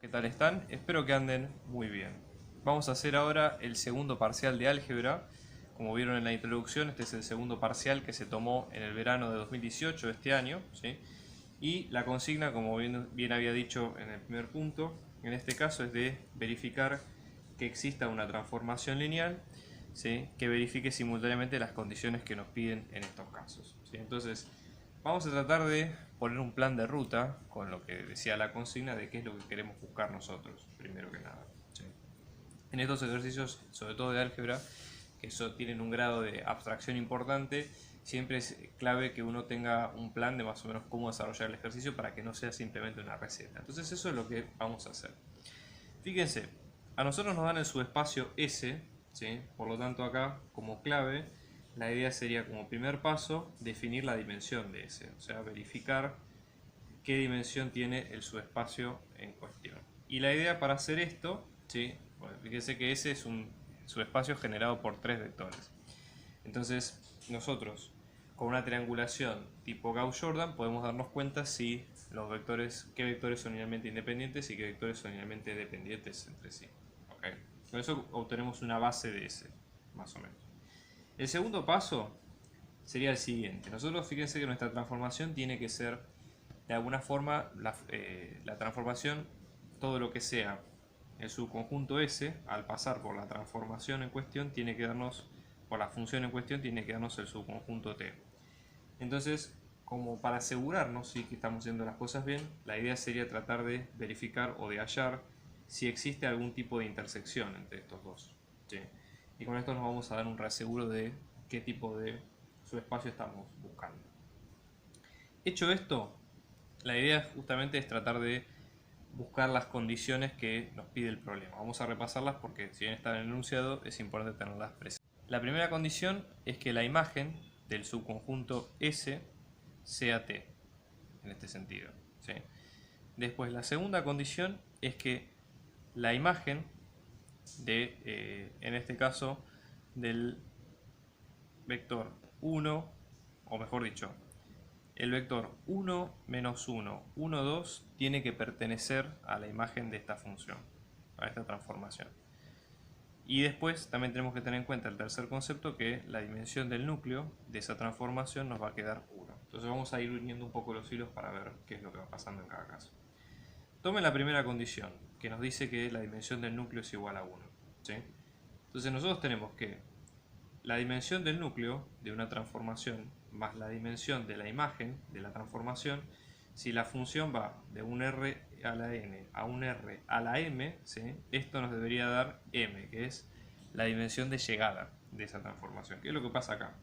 ¿Qué tal están? Espero que anden muy bien. Vamos a hacer ahora el segundo parcial de álgebra. Como vieron en la introducción, este es el segundo parcial que se tomó en el verano de 2018, este año, ¿sí? Y la consigna, como bien había dicho en el primer punto, en este caso es de verificar que exista una transformación lineal, ¿sí? Que verifique simultáneamente las condiciones que nos piden en estos casos, ¿sí? Entonces, vamos a tratar de poner un plan de ruta con lo que decía la consigna de qué es lo que queremos buscar nosotros, primero que nada, ¿sí? En estos ejercicios, sobre todo de álgebra, que tienen un grado de abstracción importante, siempre es clave que uno tenga un plan de más o menos cómo desarrollar el ejercicio para que no sea simplemente una receta. Entonces eso es lo que vamos a hacer. Fíjense, a nosotros nos dan el subespacio S, ¿sí? Por lo tanto acá, como clave, la idea sería como primer paso definir la dimensión de S, o sea, verificar qué dimensión tiene el subespacio en cuestión. Y la idea para hacer esto, ¿sí? Bueno, fíjense que S es un subespacio generado por tres vectores. Entonces, nosotros con una triangulación tipo Gauss-Jordan podemos darnos cuenta si los vectores, qué vectores son linealmente independientes y qué vectores son linealmente dependientes entre sí. ¿Okay? Con eso obtenemos una base de S, más o menos. El segundo paso sería el siguiente. Nosotros fíjense que nuestra transformación tiene que ser, de alguna forma, la transformación, todo lo que sea el subconjunto S, al pasar por la transformación en cuestión, tiene que darnos, por la función en cuestión, tiene que darnos el subconjunto T. Entonces, como para asegurarnos ¿sí? que estamos haciendo las cosas bien, la idea sería tratar de verificar o de hallar si existe algún tipo de intersección entre estos dos, ¿sí? Y con esto nos vamos a dar un reaseguro de qué tipo de subespacio estamos buscando. Hecho esto, la idea justamente es tratar de buscar las condiciones que nos pide el problema. Vamos a repasarlas porque si bien está en el enunciado es importante tenerlas presentes. La primera condición es que la imagen del subconjunto S sea T, en este sentido, ¿sí? Después, la segunda condición es que la imagen en este caso, del vector 1, o mejor dicho, el vector 1 menos 1, 1, 2 tiene que pertenecer a la imagen de esta función, a esta transformación. Y después también tenemos que tener en cuenta el tercer concepto, que la dimensión del núcleo de esa transformación nos va a quedar 1. Entonces vamos a ir uniendo un poco los hilos para ver qué es lo que va pasando en cada caso. Tomen la primera condición, que nos dice que la dimensión del núcleo es igual a 1, ¿sí? Entonces nosotros tenemos que la dimensión del núcleo de una transformación más la dimensión de la imagen de la transformación, si la función va de un r a la n a un r a la m, ¿sí? Esto nos debería dar m, que es la dimensión de llegada de esa transformación. ¿Qué es lo que pasa acá?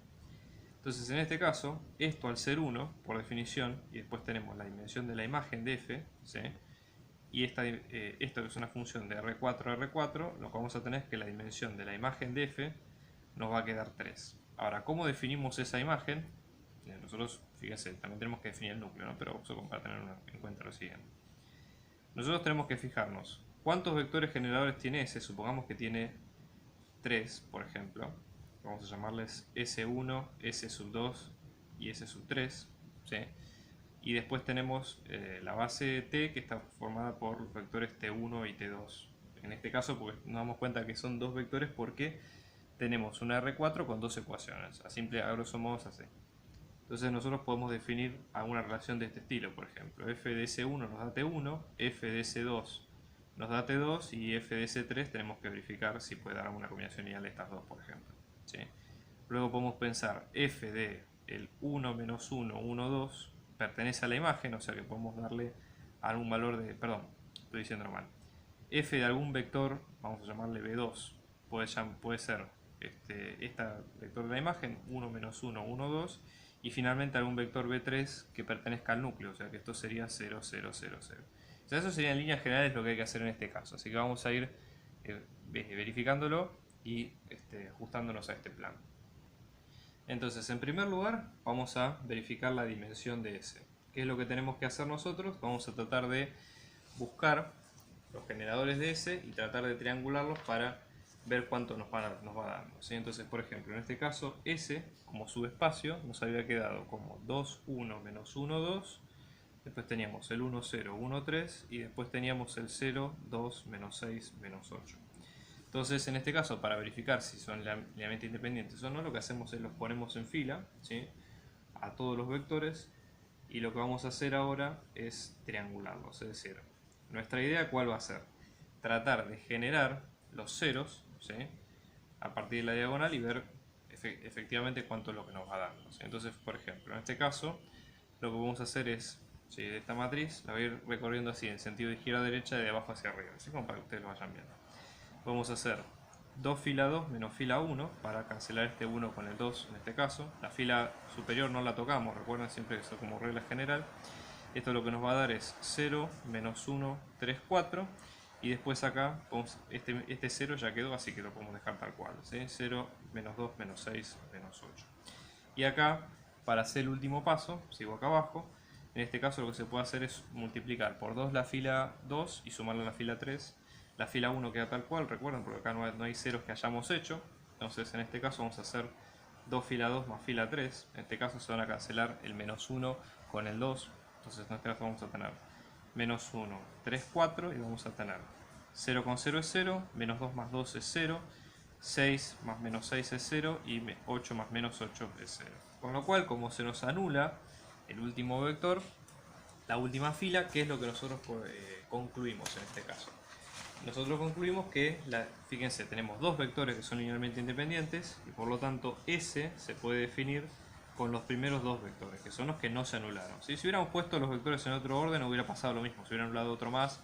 Entonces, en este caso, esto al ser 1, por definición, y después tenemos la dimensión de la imagen de f, ¿sí? Y esto que es una función de R4 a R4, lo que vamos a tener es que la dimensión de la imagen de f nos va a quedar 3. Ahora, ¿cómo definimos esa imagen? Nosotros, fíjense, también tenemos que definir el núcleo, ¿no? Pero para tener en cuenta lo siguiente. Nosotros tenemos que fijarnos cuántos vectores generadores tiene S. Supongamos que tiene 3, por ejemplo. Vamos a llamarles S1, S2 y S3, ¿sí? Y después tenemos la base de T, que está formada por los vectores T1 y T2. En este caso, pues, nos damos cuenta que son dos vectores porque tenemos una R4 con dos ecuaciones. A grosso modo es así. Entonces nosotros podemos definir alguna relación de este estilo, por ejemplo. F de S1 nos da T1, F de S2 nos da T2 y F de S3 tenemos que verificar si puede dar alguna combinación lineal de estas dos, por ejemplo, ¿sí? Luego podemos pensar F de el 1 menos 1, 1, 2 pertenece a la imagen, o sea que podemos darle algún valor de, perdón, estoy diciendo mal, F de algún vector, vamos a llamarle B2, puede ser vector de la imagen, 1 menos 1, 1, 2, y finalmente algún vector B3 que pertenezca al núcleo, o sea que esto sería 0, 0, 0, 0. O sea, eso sería en líneas generales lo que hay que hacer en este caso, así que vamos a ir verificándolo y ajustándonos a este plan. Entonces, en primer lugar, vamos a verificar la dimensión de S. ¿Qué es lo que tenemos que hacer nosotros? Vamos a tratar de buscar los generadores de S y tratar de triangularlos para ver cuánto nos va dando, ¿sí? Entonces, por ejemplo, en este caso, S como subespacio nos había quedado como 2, 1, menos 1, 2, después teníamos el 1, 0, 1, 3 y después teníamos el 0, 2, menos 6, menos 8. Entonces, en este caso, para verificar si son linealmente independientes o no, lo que hacemos es los ponemos en fila, ¿sí?, a todos los vectores, y lo que vamos a hacer ahora es triangularlos. Es decir, nuestra idea, ¿cuál va a ser? Tratar de generar los ceros, ¿sí?, a partir de la diagonal y ver efectivamente cuánto es lo que nos va dando, ¿sí? Entonces, por ejemplo, en este caso, lo que vamos a hacer es, ¿sí?, de esta matriz la voy a ir recorriendo así, en sentido de izquierda a derecha, de abajo hacia arriba, así como para que ustedes lo vayan viendo. Vamos a hacer 2 fila 2 menos fila 1 para cancelar este 1 con el 2 en este caso. La fila superior no la tocamos, recuerden siempre que eso como regla general. Esto lo que nos va a dar es 0, menos 1, 3, 4. Y después acá este 0 ya quedó, así que lo podemos dejar tal cual, ¿sí? 0, menos 2, menos 6, menos 8. Y acá, para hacer el último paso, sigo acá abajo. En este caso lo que se puede hacer es multiplicar por 2 la fila 2 y sumarla a la fila 3. La fila 1 queda tal cual, recuerden, porque acá no hay ceros que hayamos hecho. Entonces en este caso vamos a hacer 2 fila 2 más fila 3. En este caso se van a cancelar el menos 1 con el 2. Entonces en este caso vamos a tener menos 1, 3, 4 y vamos a tener 0 con 0 es 0, menos 2 más 2 es 0, 6 más menos 6 es 0 y 8 más menos 8 es 0. Con lo cual, como se nos anula el último vector, la última fila, ¿qué es lo que nosotros concluimos en este caso? Nosotros concluimos que, fíjense, tenemos dos vectores que son linealmente independientes y por lo tanto S se puede definir con los primeros dos vectores, que son los que no se anularon. Si hubiéramos puesto los vectores en otro orden hubiera pasado lo mismo, se hubiera anulado otro más,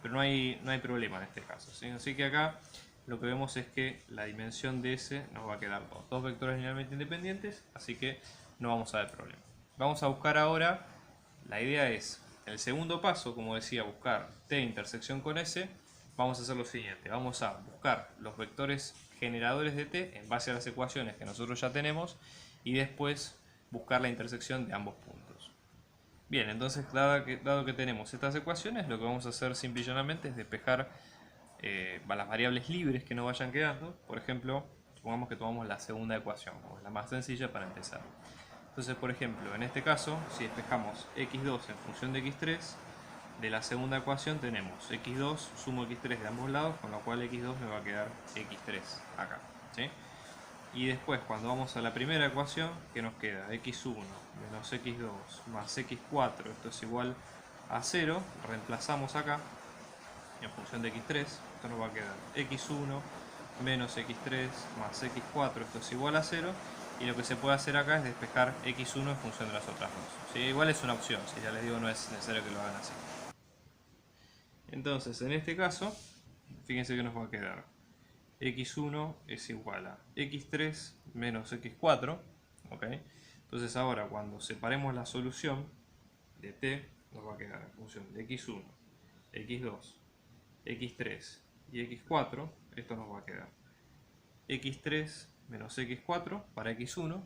pero no hay problema en este caso, ¿sí? Así que acá lo que vemos es que la dimensión de S nos va a quedar dos vectores linealmente independientes, así que no vamos a ver problema. Vamos a buscar ahora, la idea es, el segundo paso, como decía, buscar T intersección con S. Vamos a hacer lo siguiente, vamos a buscar los vectores generadores de T en base a las ecuaciones que nosotros ya tenemos y después buscar la intersección de ambos puntos. Bien, entonces dado que tenemos estas ecuaciones, lo que vamos a hacer simple y llanamente es despejar las variables libres que nos vayan quedando. Por ejemplo, supongamos que tomamos la segunda ecuación, como es la más sencilla para empezar. Entonces, por ejemplo, en este caso, si despejamos x2 en función de x3, de la segunda ecuación tenemos x2 sumo x3 de ambos lados, con lo cual x2 me va a quedar x3 acá, ¿sí? Y después, cuando vamos a la primera ecuación, ¿qué nos queda? x1 menos x2 más x4, esto es igual a 0, reemplazamos acá en función de x3, esto nos va a quedar x1 menos x3 más x4, esto es igual a 0, y lo que se puede hacer acá es despejar x1 en función de las otras dos, ¿sí? Igual es una opción, si ya les digo no es necesario que lo hagan así. Entonces, en este caso, fíjense que nos va a quedar x1 es igual a x3 menos x4, ¿ok? Entonces ahora cuando separemos la solución de t, nos va a quedar en función de x1, x2, x3 y x4, esto nos va a quedar x3 menos x4 para x1,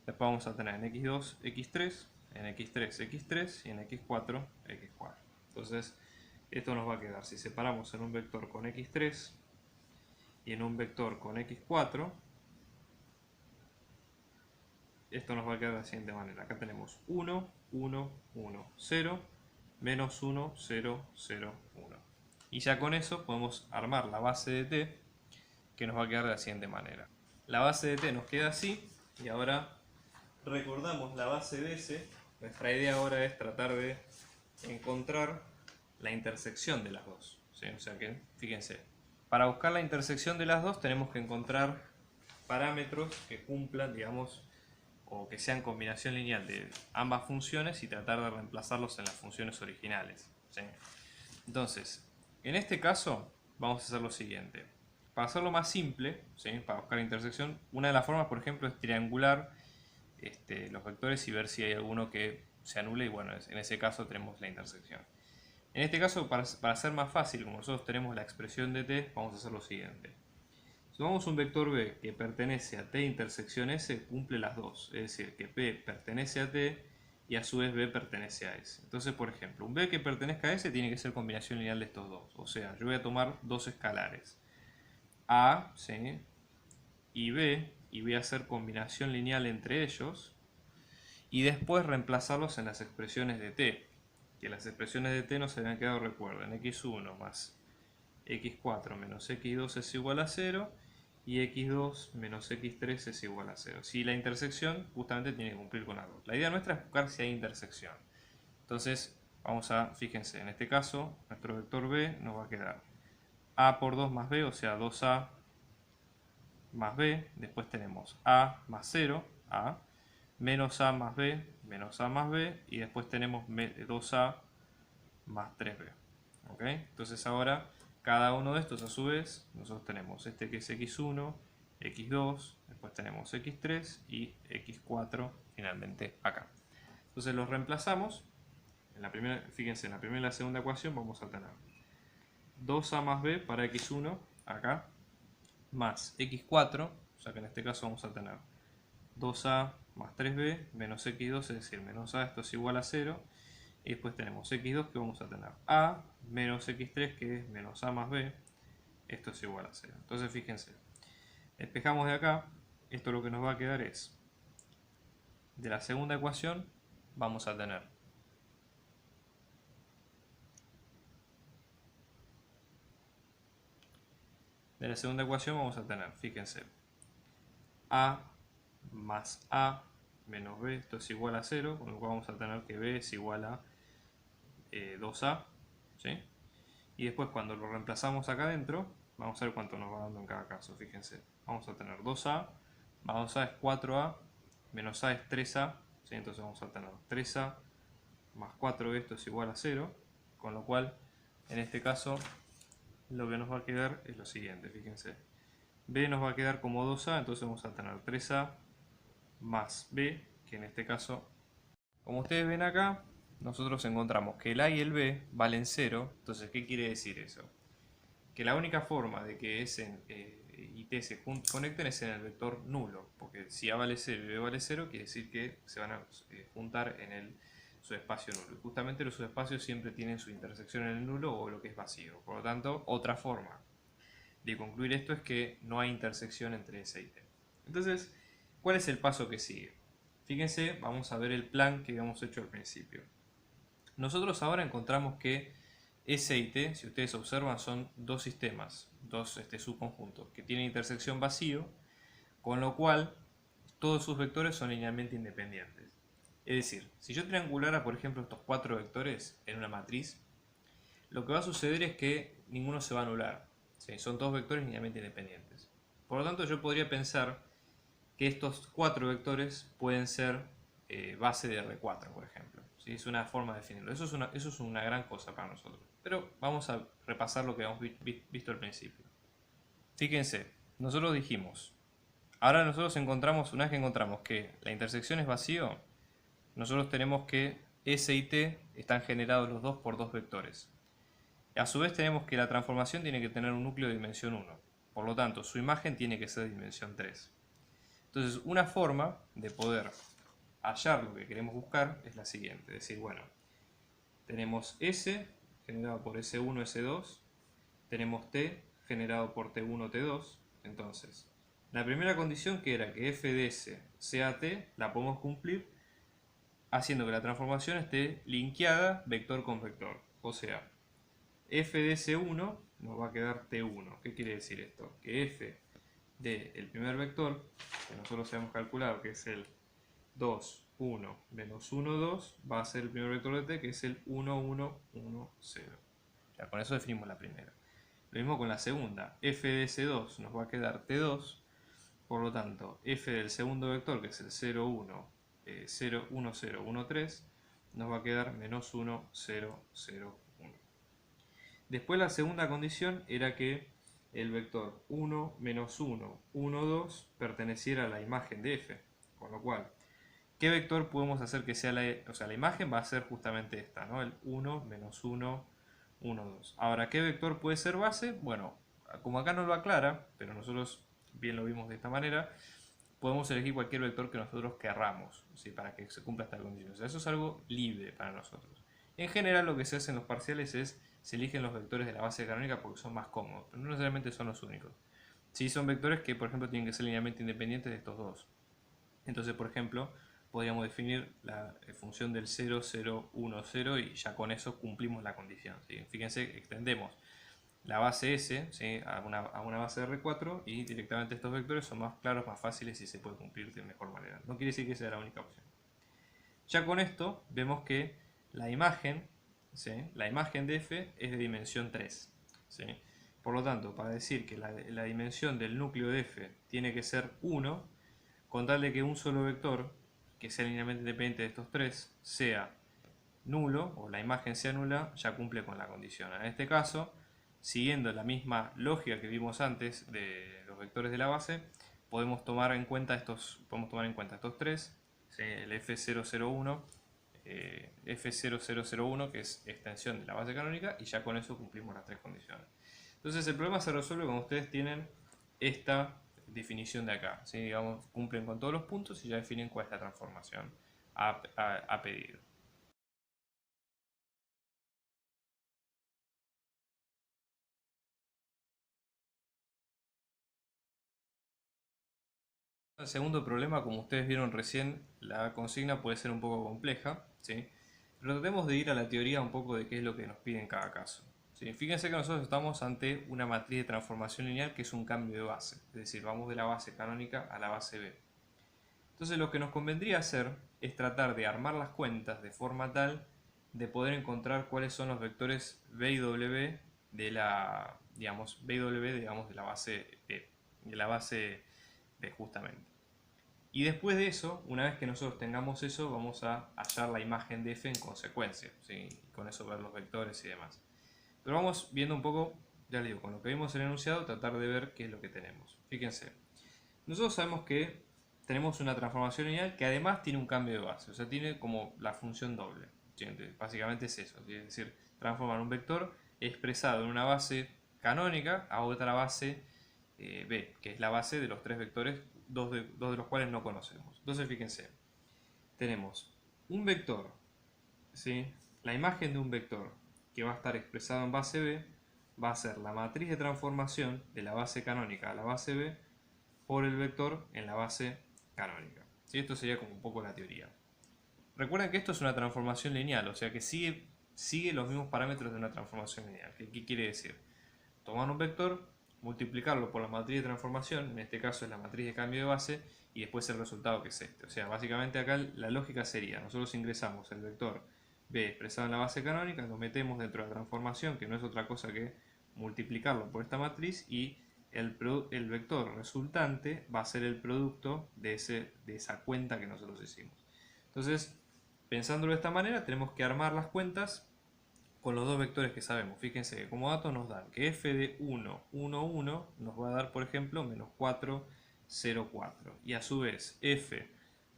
después vamos a tener en x2, x3, en x3, x3 y en x4, x4. Entonces, esto nos va a quedar, si separamos en un vector con x3 y en un vector con x4, esto nos va a quedar de la siguiente manera. Acá tenemos 1, 1, 1, 0, menos 1, 0, 0, 1. Y ya con eso podemos armar la base de t, que nos va a quedar de la siguiente manera. La base de t nos queda así, y ahora recordamos la base de S. Nuestra idea ahora es tratar de encontrar la intersección de las dos, ¿sí? O sea que, fíjense, para buscar la intersección de las dos tenemos que encontrar parámetros que cumplan, digamos, o que sean combinación lineal de ambas funciones y tratar de reemplazarlos en las funciones originales, ¿sí? Entonces, en este caso vamos a hacer lo siguiente. Para hacerlo más simple, ¿sí?, para buscar la intersección, una de las formas, por ejemplo, es triangular los vectores y ver si hay alguno que se anule, y bueno, en ese caso tenemos la intersección. En este caso, para ser más fácil, como nosotros tenemos la expresión de t, vamos a hacer lo siguiente. Si tomamos un vector b que pertenece a t intersección s, cumple las dos, es decir, que p pertenece a t y a su vez b pertenece a s. Entonces, por ejemplo, un b que pertenezca a s tiene que ser combinación lineal de estos dos. O sea, yo voy a tomar dos escalares, a, ¿sí?, y b, y voy a hacer combinación lineal entre ellos y después reemplazarlos en las expresiones de t. que las expresiones de t nos habían quedado, recuerden, x1 más x4 menos x2 es igual a 0 y x2 menos x3 es igual a 0. Si la intersección justamente tiene que cumplir con algo. La idea nuestra es buscar si hay intersección. Entonces, vamos a, fíjense, en este caso, nuestro vector b nos va a quedar a por 2 más b, o sea, 2a más b. Después tenemos a más 0, a, menos a más b, menos a más b. Y después tenemos 2a más 3b. ¿Ok? Entonces ahora, cada uno de estos a su vez, nosotros tenemos este que es x1, x2, después tenemos x3 y x4 finalmente acá. Entonces los reemplazamos. En la primera, fíjense, en la primera y la segunda ecuación vamos a tener 2a más b para x1 acá, más x4, o sea que en este caso vamos a tener 2a más 3b menos x2, es decir, menos a, esto es igual a 0. Y después tenemos x2 que vamos a tener a menos x3 que es menos a más b, esto es igual a 0. Entonces fíjense, despejamos de acá, esto lo que nos va a quedar es, de la segunda ecuación vamos a tener fíjense, a más a menos b, esto es igual a 0, con lo cual vamos a tener que b es igual a 2a, ¿sí? Y después cuando lo reemplazamos acá adentro, vamos a ver cuánto nos va dando en cada caso, fíjense. Vamos a tener 2a, más 2a es 4a, menos a es 3a, ¿sí? Entonces vamos a tener 3a más 4b, esto es igual a 0, con lo cual en este caso lo que nos va a quedar es lo siguiente, fíjense. B nos va a quedar como 2a, entonces vamos a tener 3a más b, que en este caso, como ustedes ven acá, nosotros encontramos que el a y el b valen 0. Entonces, ¿qué quiere decir eso? Que la única forma de que S y T se conecten es en el vector nulo, porque si A vale 0 y B vale 0, quiere decir que se van a juntar en el subespacio nulo. Y justamente los subespacios siempre tienen su intersección en el nulo o lo que es vacío. Por lo tanto, otra forma de concluir esto es que no hay intersección entre S y T. Entonces, ¿cuál es el paso que sigue? Fíjense, vamos a ver el plan que habíamos hecho al principio. Nosotros ahora encontramos que S y T, si ustedes observan, son dos sistemas, dos subconjuntos, que tienen intersección vacío, con lo cual todos sus vectores son linealmente independientes. Es decir, si yo triangulara, por ejemplo, estos cuatro vectores en una matriz, lo que va a suceder es que ninguno se va a anular. ¿Sí? Son dos vectores linealmente independientes. Por lo tanto, yo podría pensar que estos cuatro vectores pueden ser base de R4, por ejemplo. ¿Sí? Es una forma de definirlo. Eso es una gran cosa para nosotros. Pero vamos a repasar lo que habíamos visto al principio. Fíjense, nosotros dijimos, ahora nosotros encontramos, una vez que encontramos que la intersección es vacío, nosotros tenemos que S y T están generados los dos por dos vectores. A su vez tenemos que la transformación tiene que tener un núcleo de dimensión 1. Por lo tanto, su imagen tiene que ser de dimensión 3. Entonces, una forma de poder hallar lo que queremos buscar es la siguiente. Es decir, bueno, tenemos S generado por S1, S2. Tenemos T generado por T1, T2. Entonces, la primera condición, que era que f de S sea T, la podemos cumplir haciendo que la transformación esté linkeada vector con vector. O sea, f de S1 nos va a quedar T1. ¿Qué quiere decir esto? Que f del primer vector, que nosotros hemos calculado que es el 2, 1, menos 1, 2, va a ser el primer vector de t, que es el 1, 1, 1, 0. Ya, con eso definimos la primera. Lo mismo con la segunda. F de S2 nos va a quedar T2. Por lo tanto, f del segundo vector, que es el 0, 1, 0, 1, 0, 1, 3, nos va a quedar menos 1, 0, 0, 1. Después la segunda condición era que el vector 1, menos 1, 1, 2 perteneciera a la imagen de f. Con lo cual, ¿qué vector podemos hacer que sea la imagen va a ser justamente esta, ¿no? El 1, menos 1, 1, 2. Ahora, ¿qué vector puede ser base? Bueno, como acá no lo aclara, pero nosotros bien lo vimos de esta manera, podemos elegir cualquier vector que nosotros querramos, ¿sí? Para que se cumpla esta condición. O sea, eso es algo libre para nosotros. En general, lo que se hace en los parciales es se eligen los vectores de la base canónica porque son más cómodos, pero no necesariamente son los únicos. Sí, son vectores que, por ejemplo, tienen que ser linealmente independientes de estos dos. Entonces, por ejemplo, podríamos definir la función del 0, 0, 1, 0 y ya con eso cumplimos la condición, ¿sí? Fíjense, extendemos la base S, ¿sí?, a una base de R4 y directamente estos vectores son más claros, más fáciles y se puede cumplir de mejor manera. No quiere decir que sea la única opción. Ya con esto vemos que la imagen, ¿sí?, la imagen de F es de dimensión 3. ¿Sí? Por lo tanto, para decir que la dimensión del núcleo de F tiene que ser 1, con tal de que un solo vector, que sea linealmente independiente de estos tres, sea nulo, o la imagen sea nula, ya cumple con la condición. En este caso, siguiendo la misma lógica que vimos antes de los vectores de la base, podemos tomar en cuenta estos tres, ¿sí?, el F001, F0001, que es extensión de la base canónica, y ya con eso cumplimos las tres condiciones. Entonces el problema se resuelve cuando ustedes tienen esta definición de acá, ¿sí? Digamos, cumplen con todos los puntos y ya definen cuál es la transformación a pedir. El segundo problema, como ustedes vieron recién, la consigna puede ser un poco compleja, ¿sí? Pero tratemos de ir a la teoría un poco de qué es lo que nos pide en cada caso, ¿sí? Fíjense que nosotros estamos ante una matriz de transformación lineal que es un cambio de base, es decir, vamos de la base canónica a la base B. Entonces lo que nos convendría hacer es tratar de armar las cuentas de forma tal de poder encontrar cuáles son los vectores B y W de la, digamos, B y W, digamos, de la base B justamente. Y después de eso, una vez que nosotros tengamos eso, vamos a hallar la imagen de F en consecuencia, ¿sí? Y con eso ver los vectores y demás. Pero vamos viendo un poco, ya les digo, con lo que vimos en el enunciado, tratar de ver qué es lo que tenemos. Fíjense, nosotros sabemos que tenemos una transformación lineal que además tiene un cambio de base, o sea, tiene como la función doble. Básicamente es eso, ¿sí? Es decir, transformar un vector expresado en una base canónica a otra base B, que es la base de los tres vectores, dos de los cuales no conocemos. Entonces, fíjense, tenemos un vector, ¿sí? La imagen de un vector que va a estar expresado en base B va a ser la matriz de transformación de la base canónica a la base B por el vector en la base canónica. ¿Sí? Esto sería como un poco la teoría. Recuerden que esto es una transformación lineal, o sea que sigue los mismos parámetros de una transformación lineal. ¿Qué quiere decir? Tomar un vector, multiplicarlo por la matriz de transformación, en este caso es la matriz de cambio de base, y después el resultado que es este. O sea, básicamente acá la lógica sería, nosotros ingresamos el vector B expresado en la base canónica, lo metemos dentro de la transformación, que no es otra cosa que multiplicarlo por esta matriz, y el vector resultante va a ser el producto de esa cuenta que nosotros hicimos. Entonces, pensándolo de esta manera, tenemos que armar las cuentas con los dos vectores que sabemos. Fíjense que como datos nos dan que f de 1, 1, 1 nos va a dar, por ejemplo, menos 4, 0, 4. Y a su vez, f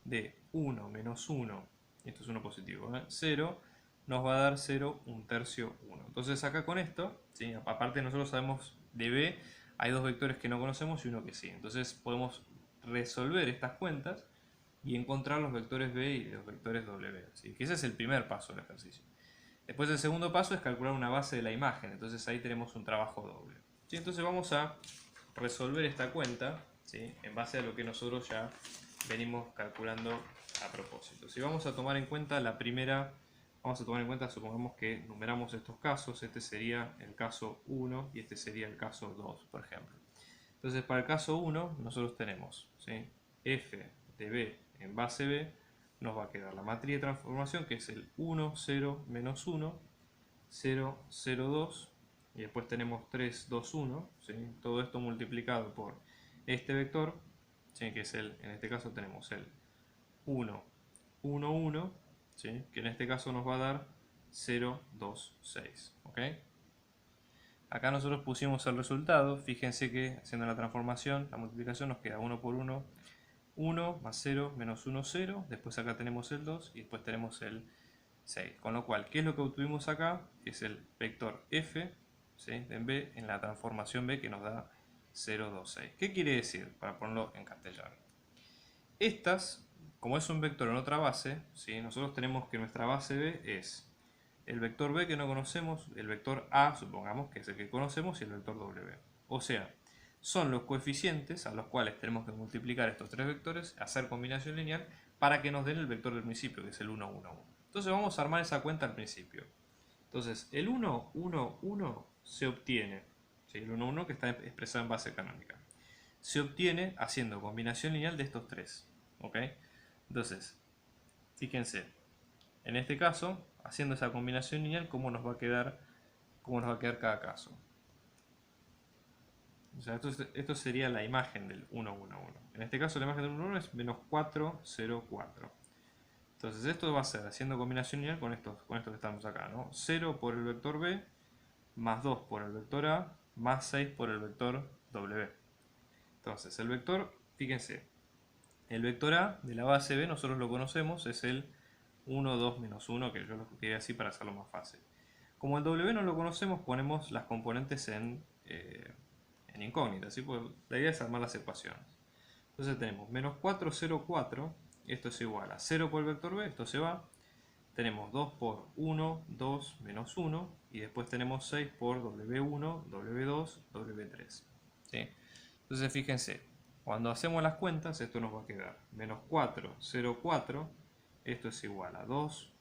de 1 menos 1, esto es 1 positivo, 0, nos va a dar 0, 1 tercio, 1. Entonces acá con esto, ¿sí?, aparte nosotros sabemos de b, hay dos vectores que no conocemos y uno que sí. Entonces podemos resolver estas cuentas y encontrar los vectores b y los vectores w. ¿Sí? Que ese es el primer paso del ejercicio. Después el segundo paso es calcular una base de la imagen, entonces ahí tenemos un trabajo doble. ¿Sí? Entonces vamos a resolver esta cuenta, ¿sí?, en base a lo que nosotros ya venimos calculando a propósito. Si vamos a tomar en cuenta la primera, supongamos que numeramos estos casos, este sería el caso 1 y este sería el caso 2, por ejemplo. Entonces para el caso 1 nosotros tenemos, ¿sí?, f de b en base b, nos va a quedar la matriz de transformación, que es el 1, 0, menos 1, 0, 0, 2, y después tenemos 3, 2, 1, ¿sí? Todo esto multiplicado por este vector, ¿sí?, que es en este caso tenemos el 1, 1, 1, ¿sí?, que en este caso nos va a dar 0, 2, 6, ¿ok? Acá nosotros pusimos el resultado, fíjense que haciendo la transformación, la multiplicación, nos queda 1 por 1, 1 más 0 menos 1, 0, después acá tenemos el 2 y después tenemos el 6. Con lo cual, ¿qué es lo que obtuvimos acá? Es el vector f, ¿sí?, en b, en la transformación b, que nos da 0, 2, 6. ¿Qué quiere decir? Para ponerlo en castellano. Estas, como es un vector en otra base, ¿sí?, nosotros tenemos que nuestra base b es el vector b que no conocemos, el vector a, supongamos, que es el que conocemos, y el vector w. O sea, son los coeficientes a los cuales tenemos que multiplicar estos tres vectores, hacer combinación lineal, para que nos den el vector del principio, que es el 1, 1, 1. Entonces vamos a armar esa cuenta al principio. Entonces, el 1, 1, 1 se obtiene, ¿sí? El 1, 1 que está expresado en base canónica, se obtiene haciendo combinación lineal de estos tres. ¿Ok? Entonces, fíjense, en este caso, haciendo esa combinación lineal, ¿cómo nos va a quedar cada caso? O sea, esto sería la imagen del 1, 1, 1. En este caso la imagen del 1, 1 es menos 4, 0, 4. Entonces esto va a ser haciendo combinación lineal con esto que estamos acá, ¿no? 0 por el vector b, más 2 por el vector a, más 6 por el vector w. Entonces el vector, fíjense, el vector a de la base b nosotros lo conocemos, es el 1, 2, menos 1, que yo lo escribí así para hacerlo más fácil. Como el w no lo conocemos, ponemos las componentes en incógnita, ¿sí? Pues la idea es armar las ecuaciones. Entonces tenemos menos 4, 0, 4, esto es igual a 0 por el vector b, esto se va. Tenemos 2 por 1, 2, menos 1, y después tenemos 6 por w1, w2, w3. ¿Sí? Entonces fíjense, cuando hacemos las cuentas, esto nos va a quedar menos 4, 0, 4, esto es igual a 2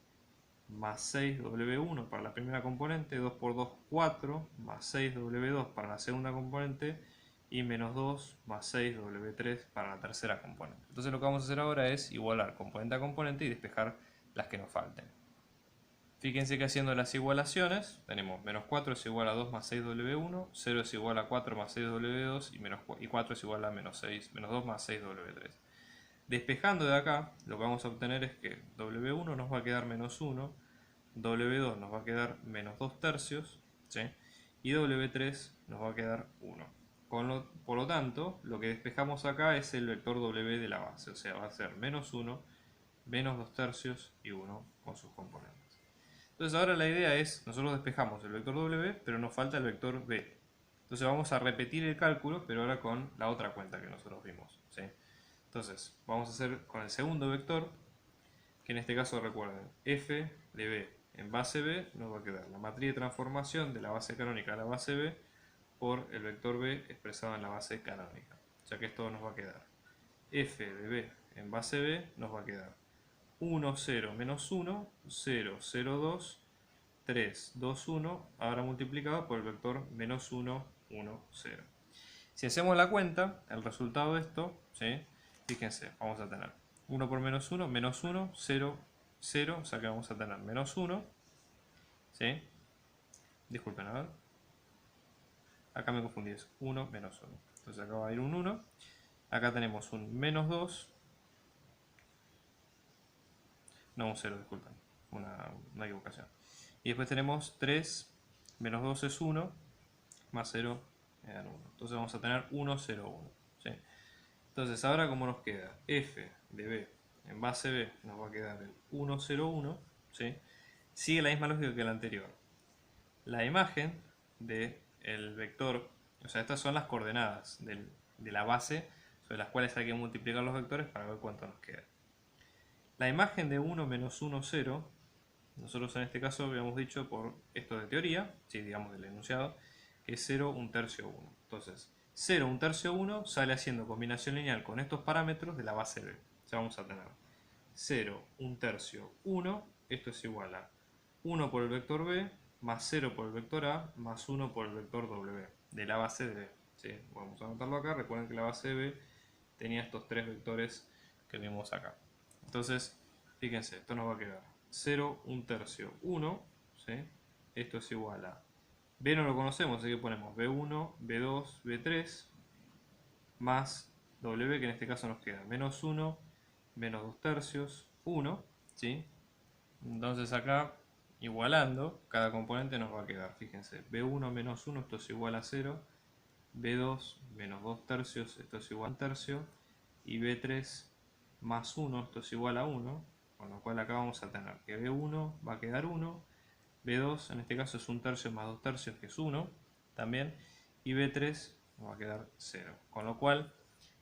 más 6 W1 para la primera componente, 2 por 2, 4, más 6 W2 para la segunda componente, y menos 2 más 6 W3 para la tercera componente. Entonces lo que vamos a hacer ahora es igualar componente a componente y despejar las que nos falten. Fíjense que haciendo las igualaciones, tenemos menos 4 es igual a 2 más 6 W1, 0 es igual a 4 más 6 W2, y 4 es igual a menos 2 más 6 W3. Despejando de acá, lo que vamos a obtener es que W1 nos va a quedar menos 1, W2 nos va a quedar menos 2 tercios, ¿sí? Y W3 nos va a quedar 1. Por lo tanto, lo que despejamos acá es el vector W de la base, o sea, va a ser menos 1, menos 2 tercios y 1 con sus componentes. Entonces ahora la idea es, nosotros despejamos el vector W, pero nos falta el vector B. Entonces vamos a repetir el cálculo, pero ahora con la otra cuenta que nosotros vimos, ¿sí? Entonces, vamos a hacer con el segundo vector, que en este caso recuerden, f de b en base b nos va a quedar la matriz de transformación de la base canónica a la base b por el vector b expresado en la base canónica. O sea que esto nos va a quedar f de b en base b nos va a quedar 1, 0, menos 1, 0, 0, 2, 3, 2, 1, ahora multiplicado por el vector menos 1, 1, 0. Si hacemos la cuenta, el resultado de esto, ¿sí? Fíjense, vamos a tener 1 por menos 1, 0, 0, o sea que vamos a tener menos 1, ¿sí? Disculpen, a ver. Acá me confundí, es 1, menos 1. Entonces acá va a ir un 1. Acá tenemos un menos 2. No, un 0, disculpen. Una equivocación. Y después tenemos 3, menos 2 es 1, más 0 me dan 1. Entonces vamos a tener 1, 0, 1. ¿Sí? Entonces ahora como nos queda f de b en base b nos va a quedar el 1, 0, 1, ¿sí? Sigue la misma lógica que la anterior. La imagen del vector, o sea, estas son las coordenadas de la base sobre las cuales hay que multiplicar los vectores para ver cuánto nos queda. La imagen de 1 menos 1, 0, nosotros en este caso habíamos dicho por esto de teoría, sí, digamos del enunciado, que es 0, 1 tercio, 1. Entonces, 0, 1 tercio, 1 sale haciendo combinación lineal con estos parámetros de la base B. O sea, vamos a tener 0, 1 tercio, 1, esto es igual a 1 por el vector B, más 0 por el vector A, más 1 por el vector W, de la base de B. ¿Sí? Vamos a anotarlo acá, recuerden que la base de B tenía estos tres vectores que vimos acá. Entonces, fíjense, esto nos va a quedar 0, 1 tercio, 1, ¿sí? Esto es igual a B no lo conocemos, así que ponemos B1, B2, B3, más W, que en este caso nos queda menos 1, menos 2 tercios, 1, ¿sí? Entonces acá, igualando, cada componente nos va a quedar, fíjense, B1 menos 1, esto es igual a 0, B2 menos 2 tercios, esto es igual a 1 tercio, y B3 más 1, esto es igual a 1, con lo cual acá vamos a tener que B1 va a quedar 1, B2 en este caso es 1 tercio más 2 tercios, que es 1 también, y B3 nos va a quedar 0, con lo cual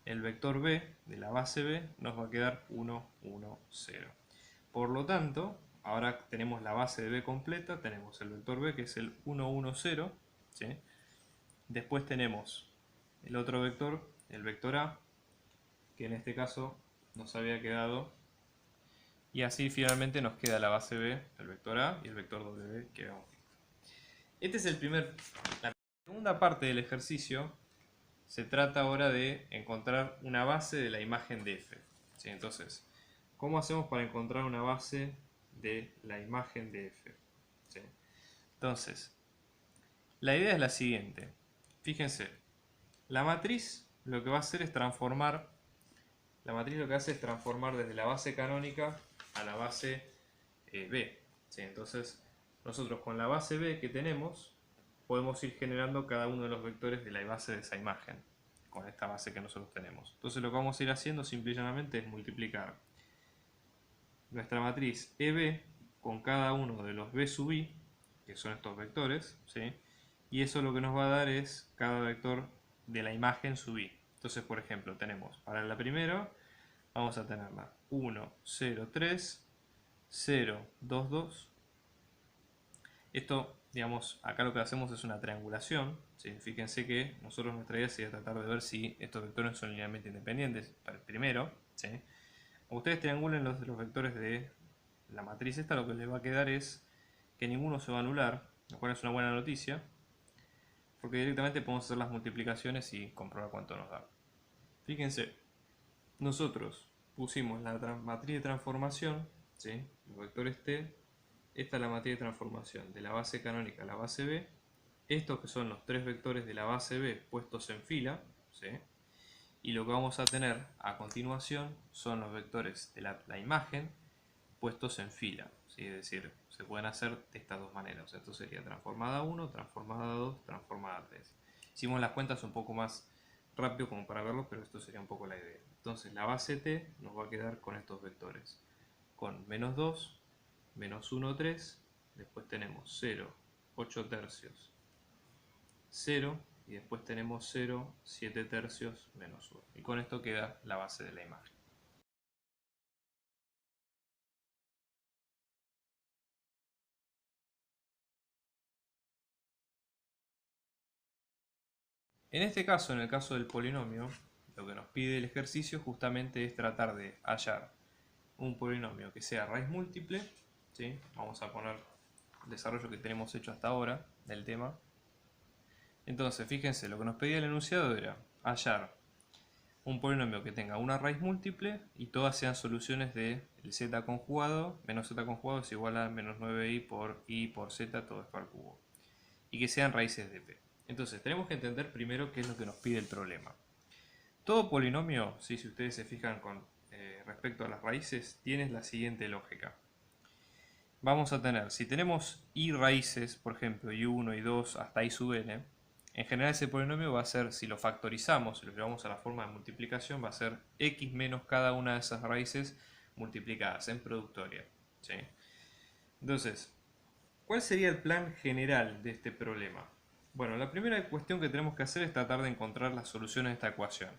el vector B de la base B nos va a quedar 1, 1, 0. Por lo tanto, ahora tenemos la base de B completa, tenemos el vector B que es el 1, 1, 0, ¿sí? Después tenemos el otro vector, el vector A, que en este caso nos había quedado, y así finalmente nos queda la base B, el vector A, y el vector W que habíamos visto. Este es la segunda parte del ejercicio. Se trata ahora de encontrar una base de la imagen de f. ¿Sí? Entonces, ¿cómo hacemos para encontrar una base de la imagen de f? ¿Sí? Entonces, la idea es la siguiente. Fíjense, la matriz lo que va a hacer es transformar, la matriz lo que hace es transformar desde la base canónica a la base B. ¿Sí? Entonces, nosotros con la base B que tenemos, podemos ir generando cada uno de los vectores de la base de esa imagen, con esta base que nosotros tenemos. Entonces lo que vamos a ir haciendo simple y llanamente es multiplicar nuestra matriz EB con cada uno de los B sub I, que son estos vectores, ¿sí? Y eso lo que nos va a dar es cada vector de la imagen sub I. Entonces, por ejemplo, tenemos para la primera, vamos a tenerla 1, 0, 3, 0, 2, 2. Esto, digamos, acá lo que hacemos es una triangulación. ¿Sí? Fíjense que nosotros nuestra idea sería tratar de ver si estos vectores son linealmente independientes para el primero. ¿Sí? Cuando ustedes triangulen los vectores de la matriz esta, lo que les va a quedar es que ninguno se va a anular, lo cual es una buena noticia, porque directamente podemos hacer las multiplicaciones y comprobar cuánto nos da. Fíjense, nosotros pusimos la matriz de transformación, ¿sí? Los vectores T. Esta es la matriz de transformación de la base canónica a la base B. Estos que son los tres vectores de la base B puestos en fila, ¿sí? Y lo que vamos a tener a continuación son los vectores de la imagen puestos en fila, ¿sí? Es decir, se pueden hacer de estas dos maneras. Esto sería transformada 1, transformada 2, transformada 3. Hicimos las cuentas un poco más rápido como para verlo, pero esto sería un poco la idea. Entonces la base T nos va a quedar con estos vectores, con menos 2, menos 1, 3, después tenemos 0, 8 tercios, 0, y después tenemos 0, 7 tercios, menos 1. Y con esto queda la base de la imagen. En este caso, en el caso del polinomio, lo que nos pide el ejercicio justamente es tratar de hallar un polinomio que sea raíz múltiple, ¿sí? Vamos a poner el desarrollo que tenemos hecho hasta ahora del tema. Entonces, fíjense, lo que nos pedía el enunciado era hallar un polinomio que tenga una raíz múltiple y todas sean soluciones de el z conjugado, menos z conjugado es igual a menos 9i por z, todo esto al cubo. Y que sean raíces de p. Entonces, tenemos que entender primero qué es lo que nos pide el problema. Todo polinomio, ¿sí? Si ustedes se fijan con respecto a las raíces, tiene la siguiente lógica. Vamos a tener, si tenemos i raíces, por ejemplo, i1, i2 hasta i sub n, en general ese polinomio va a ser, si lo factorizamos, si lo llevamos a la forma de multiplicación, va a ser x menos cada una de esas raíces multiplicadas en productoria. ¿Sí? Entonces, ¿cuál sería el plan general de este problema? Bueno, la primera cuestión que tenemos que hacer es tratar de encontrar las soluciones de esta ecuación.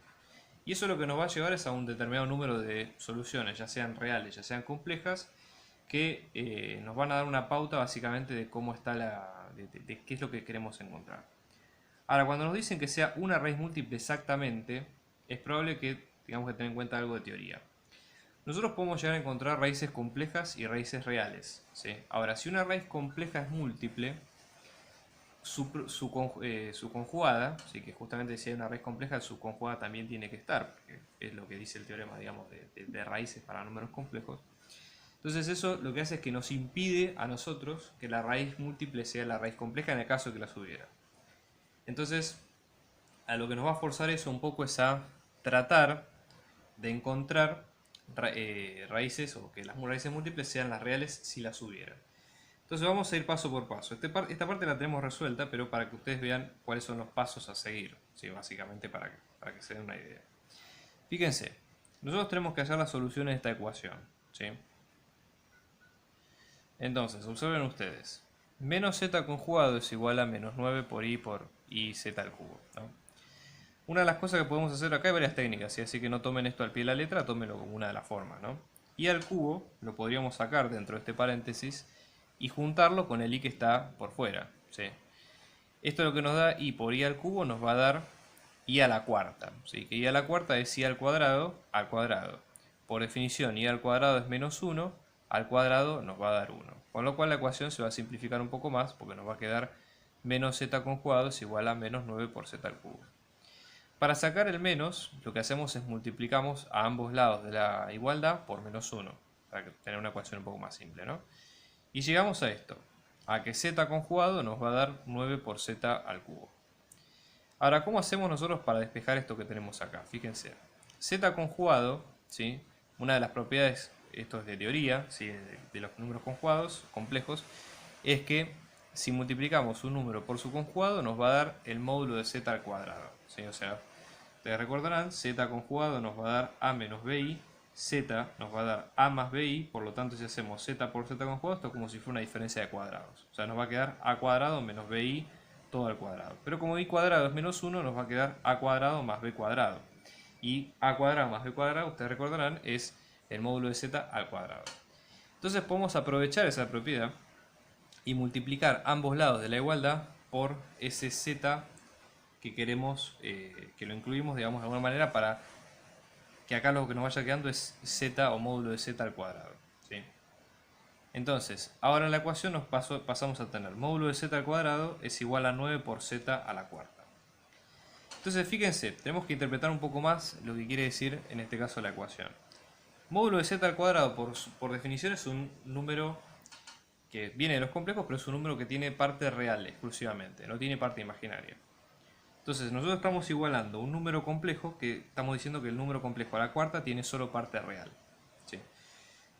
Y eso lo que nos va a llevar es a un determinado número de soluciones, ya sean reales, ya sean complejas, que nos van a dar una pauta básicamente de cómo está de qué es lo que queremos encontrar. Ahora, cuando nos dicen que sea una raíz múltiple exactamente, es probable que tengamos que tener en cuenta algo de teoría. Nosotros podemos llegar a encontrar raíces complejas y raíces reales, ¿sí? Ahora, si una raíz compleja es múltiple, su conjugada, ¿sí? Que justamente si hay una raíz compleja, su conjugada también tiene que estar, porque es lo que dice el teorema, digamos, de raíces para números complejos. Entonces eso lo que hace es que nos impide a nosotros que la raíz múltiple sea la raíz compleja en el caso que las hubiera. Entonces, a lo que nos va a forzar eso un poco es a tratar de encontrar raíces, o que las raíces múltiples sean las reales si las hubiera. Entonces vamos a ir paso por paso. Esta parte la tenemos resuelta, pero para que ustedes vean cuáles son los pasos a seguir, ¿sí? Básicamente para que se den una idea. Fíjense, nosotros tenemos que hallar las soluciones de esta ecuación, ¿sí? Entonces, observen ustedes. Menos z conjugado es igual a menos 9 por i z al cubo, ¿no? Una de las cosas que podemos hacer acá hay varias técnicas, ¿sí? Así que no tomen esto al pie de la letra, tómenlo como una de las formas, ¿no? I al cubo lo podríamos sacar dentro de este paréntesis y juntarlo con el i que está por fuera, ¿sí? Esto lo que nos da i por i al cubo nos va a dar y a la cuarta, ¿sí? Que y a la cuarta es y al cuadrado. Por definición, y al cuadrado es menos 1, al cuadrado nos va a dar 1. Con lo cual la ecuación se va a simplificar un poco más porque nos va a quedar menos z conjugado es igual a menos 9 por z al cubo. Para sacar el menos, lo que hacemos es multiplicamos a ambos lados de la igualdad por menos 1, para tener una ecuación un poco más simple, ¿no? Y llegamos a esto, a que z conjugado nos va a dar 9 por z al cubo. Ahora, ¿cómo hacemos nosotros para despejar esto que tenemos acá? Fíjense, z conjugado, ¿sí? Una de las propiedades, esto es de teoría, ¿sí? de los números conjugados complejos, es que si multiplicamos un número por su conjugado nos va a dar el módulo de z al cuadrado, ¿sí? O sea, ustedes recordarán, z conjugado nos va a dar a menos bi, z nos va a dar a más bi, por lo tanto si hacemos z por z conjugado, esto es como si fuera una diferencia de cuadrados. O sea, nos va a quedar a cuadrado menos bi todo al cuadrado. Pero como i cuadrado es menos 1, nos va a quedar a cuadrado más b cuadrado. Y a cuadrado más b cuadrado, ustedes recordarán, es el módulo de z al cuadrado. Entonces podemos aprovechar esa propiedad y multiplicar ambos lados de la igualdad por ese z que queremos, que lo incluimos, digamos, de alguna manera para que acá lo que nos vaya quedando es z o módulo de z al cuadrado, ¿sí? Entonces, ahora en la ecuación pasamos a tener módulo de z al cuadrado es igual a 9 por z a la cuarta. Entonces, fíjense, tenemos que interpretar un poco más lo que quiere decir en este caso la ecuación. Módulo de z al cuadrado, por definición, es un número que viene de los complejos, pero es un número que tiene parte real exclusivamente, no tiene parte imaginaria. Entonces, nosotros estamos igualando un número complejo, que estamos diciendo que el número complejo a la cuarta tiene solo parte real, ¿sí?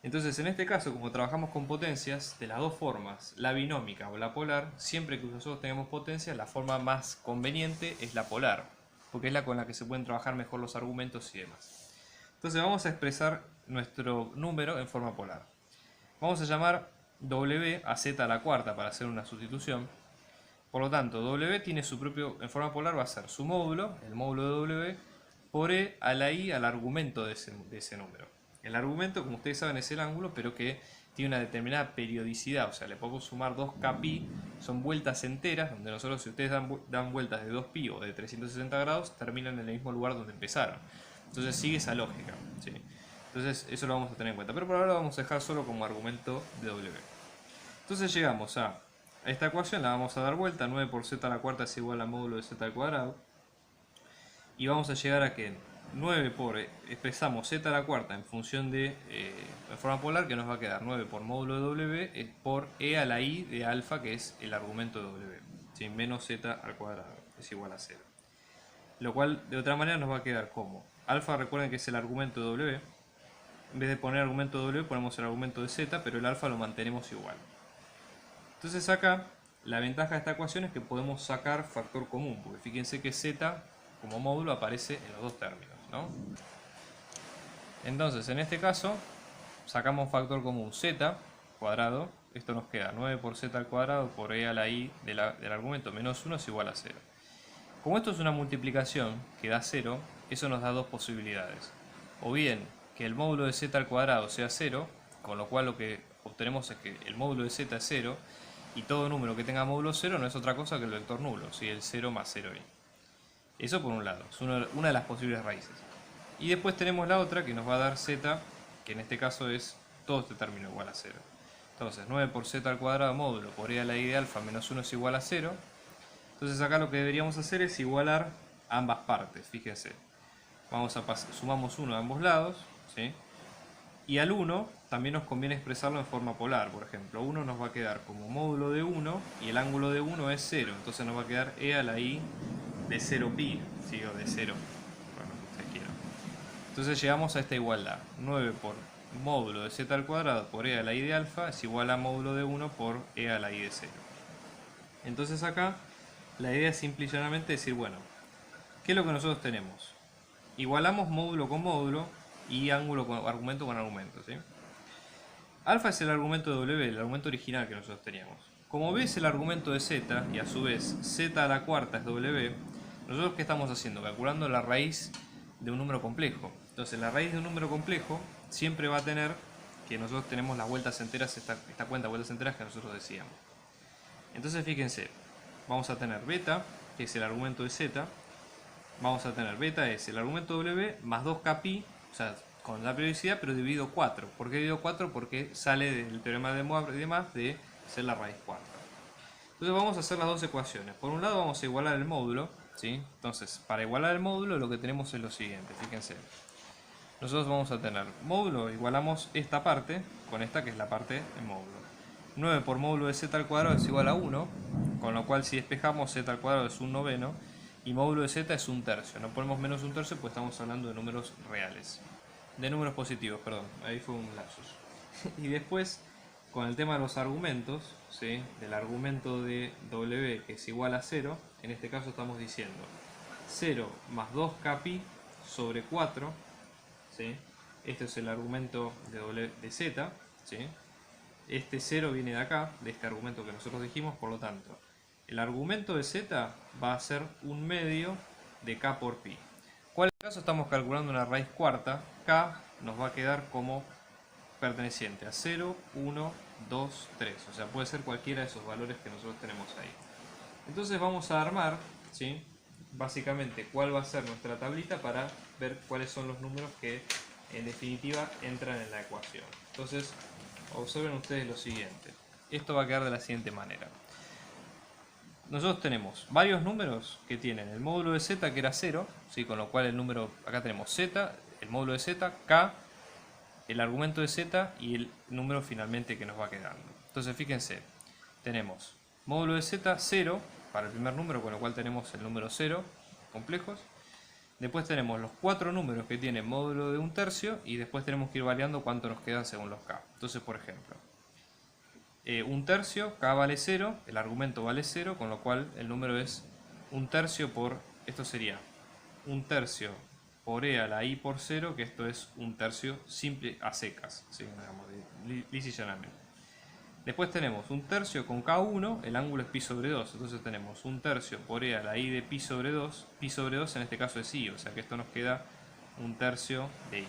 Entonces, en este caso, como trabajamos con potencias, de las dos formas, la binómica o la polar, siempre que nosotros tengamos potencias, la forma más conveniente es la polar, porque es la con la que se pueden trabajar mejor los argumentos y demás. Entonces, vamos a expresar nuestro número en forma polar. Vamos a llamar w a z a la cuarta para hacer una sustitución. Por lo tanto, w tiene su propio, en forma polar va a ser su módulo, el módulo de w, por e a la i al argumento de ese número. El argumento, como ustedes saben, es el ángulo, pero que tiene una determinada periodicidad. O sea, le podemos sumar 2kπ, son vueltas enteras, donde nosotros, si ustedes dan vueltas de 2π o de 360 grados, terminan en el mismo lugar donde empezaron. Entonces sigue esa lógica, ¿sí? Entonces eso lo vamos a tener en cuenta. Pero por ahora lo vamos a dejar solo como argumento de w. Entonces llegamos a esta ecuación, la vamos a dar vuelta. 9 por z a la cuarta es igual a módulo de z al cuadrado. Y vamos a llegar a que 9 por, expresamos z a la cuarta en función de, en forma polar, que nos va a quedar 9 por módulo de w por e a la i de alfa, que es el argumento de w, ¿sí? Menos z al cuadrado es igual a 0. Lo cual de otra manera nos va a quedar como alfa, recuerden que es el argumento de w. En vez de poner argumento de w ponemos el argumento de z, pero el alfa lo mantenemos igual. Entonces acá la ventaja de esta ecuación es que podemos sacar factor común, porque fíjense que z como módulo aparece en los dos términos, ¿no? Entonces en este caso sacamos factor común z cuadrado, esto nos queda 9 por z al cuadrado por e a la i del argumento menos 1 es igual a 0. Como esto es una multiplicación que da 0, eso nos da dos posibilidades. O bien que el módulo de z al cuadrado sea 0, con lo cual lo que obtenemos es que el módulo de z es 0, y todo número que tenga módulo 0 no es otra cosa que el vector nulo, ¿sí? El 0 más 0i. Eso por un lado, es una de las posibles raíces. Y después tenemos la otra que nos va a dar z, que en este caso es todo este término igual a 0. Entonces 9 por z al cuadrado módulo por e a la i de alfa menos 1 es igual a 0. Entonces acá lo que deberíamos hacer es igualar ambas partes, fíjense. Sumamos 1 a ambos lados, ¿sí? Y al 1 también nos conviene expresarlo en forma polar. Por ejemplo, 1 nos va a quedar como módulo de 1 y el ángulo de 1 es 0. Entonces nos va a quedar e a la i de 0pi, ¿sí? O de 0, bueno, lo que ustedes quieran. Entonces llegamos a esta igualdad. 9 por módulo de z al cuadrado por e a la i de alfa es igual a módulo de 1 por e a la i de 0. Entonces acá la idea es simple y llanamente decir, bueno, ¿qué es lo que nosotros tenemos? Igualamos módulo con módulo y argumento con argumento, ¿sí? Alfa es el argumento de w, el argumento original que nosotros teníamos. Como b es el argumento de z y a su vez z a la cuarta es w, nosotros ¿qué estamos haciendo? Calculando la raíz de un número complejo. Entonces la raíz de un número complejo siempre va a tener que nosotros tenemos las vueltas enteras, esta cuenta de vueltas enteras que nosotros decíamos. Entonces fíjense, vamos a tener beta, que es el argumento de z, vamos a tener beta es el argumento W más 2kpi, o sea, con la periodicidad, pero dividido 4. ¿Por qué dividido 4? Porque sale del teorema de Moivre y demás de ser la raíz cuarta. Entonces vamos a hacer las dos ecuaciones. Por un lado vamos a igualar el módulo, ¿sí? Entonces, para igualar el módulo lo que tenemos es lo siguiente, fíjense. Nosotros vamos a tener módulo, igualamos esta parte con esta que es la parte del módulo. 9 por módulo de z al cuadrado es igual a 1, con lo cual si despejamos z al cuadrado es un noveno y módulo de z es un tercio. No ponemos menos un tercio pues estamos hablando de números reales. De números positivos, perdón, ahí fue un lapsus. Y después, con el tema de los argumentos, ¿sí? Del argumento de W que es igual a 0, en este caso estamos diciendo 0 más 2kpi sobre 4, ¿sí? Este es el argumento de, w, de z, ¿sí? Este 0 viene de acá, de este argumento que nosotros dijimos, por lo tanto, el argumento de z va a ser un medio de k por pi. ¿Cuál es el caso? Estamos calculando una raíz cuarta, k nos va a quedar como perteneciente a 0, 1, 2, 3, o sea, puede ser cualquiera de esos valores que nosotros tenemos ahí. Entonces vamos a armar, ¿sí? Básicamente cuál va a ser nuestra tablita para ver cuáles son los números que en definitiva entran en la ecuación. Entonces observen ustedes lo siguiente, esto va a quedar de la siguiente manera. Nosotros tenemos varios números que tienen el módulo de z que era 0, ¿sí? Con lo cual el número, acá tenemos z, el módulo de z, k, el argumento de z y el número finalmente que nos va quedando. Entonces fíjense, tenemos módulo de z 0 para el primer número, con lo cual tenemos el número 0 complejos. Después tenemos los 4 números que tienen módulo de un tercio y después tenemos que ir variando cuánto nos quedan según los k. Entonces, por ejemplo, un tercio, k vale 0, el argumento vale 0, con lo cual el número es un tercio por, esto sería un tercio por e a la i por 0, que esto es un tercio simple a secas, ¿sí? Digamos, lisillanamente. Después tenemos un tercio con k1, el ángulo es pi sobre 2, entonces tenemos un tercio por e a la i de pi sobre 2 en este caso es i, o sea que esto nos queda un tercio de i.